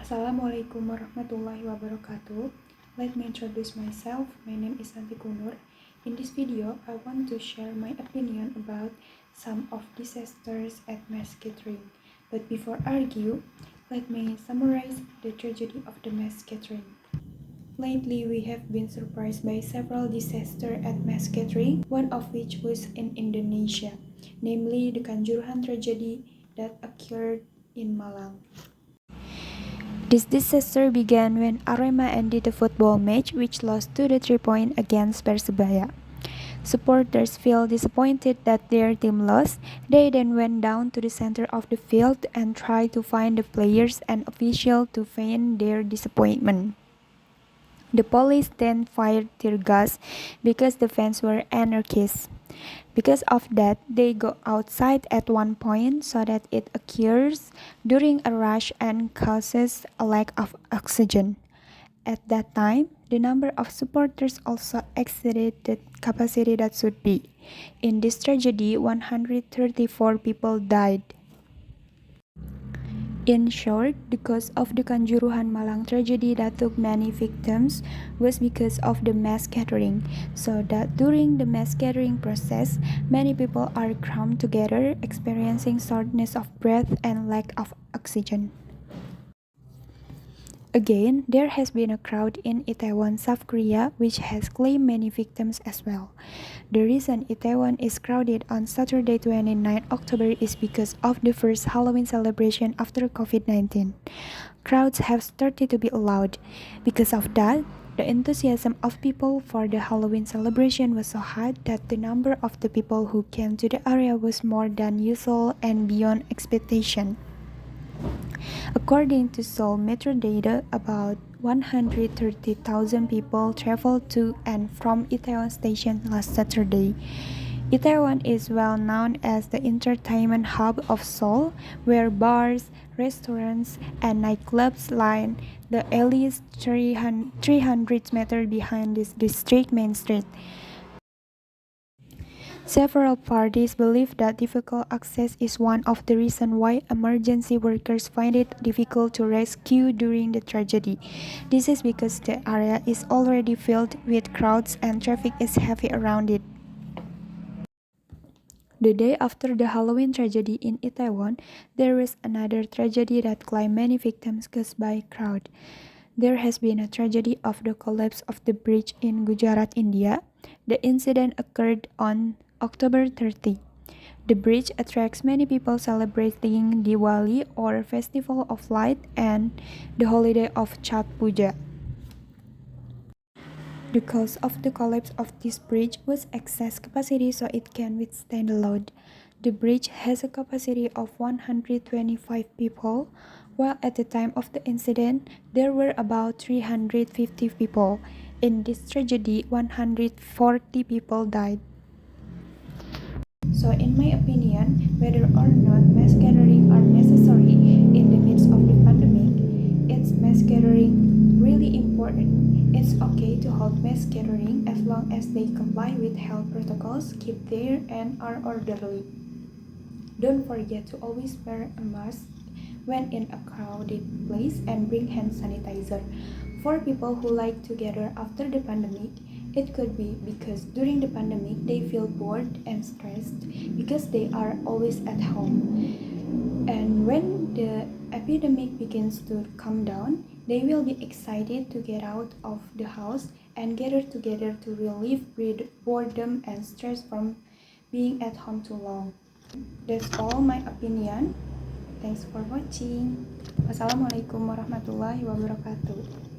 Assalamualaikum warahmatullahi wabarakatuh. Let me introduce myself. My name is Santi Kunnur. In this video, I want to share my opinion about some of disasters at mass gathering. But before argue, let me summarize the tragedy of the mass gathering. Lately, we have been surprised by several disasters at mass gathering, one of which was in Indonesia, namely the Kanjuruhan tragedy that occurred in Malang. This disaster began when Arema ended a football match which lost 2-3 points against Persebaya. Supporters feel disappointed that their team lost. They then went down to the center of the field and tried to find the players and officials to feign their disappointment. The police then fired tear gas because the fans were anarchists. Because of that, they go outside at one point so that it occurs during a rush and causes a lack of oxygen. At that time, the number of supporters also exceeded the capacity that should be. In this tragedy, 134 people died. In short, the cause of the Kanjuruhan Malang tragedy that took many victims was because of the mass gathering, so that during the mass gathering process, many people are crammed together, experiencing shortness of breath and lack of oxygen. Again, there has been a crowd in Itaewon, South Korea, which has claimed many victims as well. The reason Itaewon is crowded on Saturday 29 October is because of the first Halloween celebration after COVID-19. Crowds have started to be allowed. Because of that, the enthusiasm of people for the Halloween celebration was so high that the number of the people who came to the area was more than usual and beyond expectation. According to Seoul Metro data, about 130,000 people traveled to and from Itaewon Station last Saturday. Itaewon is well known as the entertainment hub of Seoul, where bars, restaurants, and nightclubs line the alleys 300 meters behind this district main street. Several parties believe that difficult access is one of the reasons why emergency workers find it difficult to rescue during the tragedy. This is because the area is already filled with crowds and traffic is heavy around it. The day after the Halloween tragedy in Itaewon, there was another tragedy that claimed many victims caused by crowd. There has been a tragedy of the collapse of the bridge in Gujarat, India. The incident occurred on October 30. The bridge attracts many people celebrating Diwali or Festival of Light and the holiday of Chhath Puja. The cause of the collapse of this bridge was excess capacity so it can withstand the load. The bridge has a capacity of 125 people, while at the time of the incident, there were about 350 people. In this tragedy, 140 people died. So in my opinion, whether or not mass gathering are necessary in the midst of the pandemic, it's mass gathering really important. It's okay to hold mass gathering as long as they comply with health protocols, keep there, and are orderly. Don't forget to always wear a mask when in a crowded place and bring hand sanitizer. For people who like to gather after the pandemic, it could be because during the pandemic they feel bored and stressed because they are always at home. And when the epidemic begins to calm down, they will be excited to get out of the house and gather together to relieve boredom and stress from being at home too long. That's all my opinion. Thanks for watching. Wassalamualaikum warahmatullahi wabarakatuh.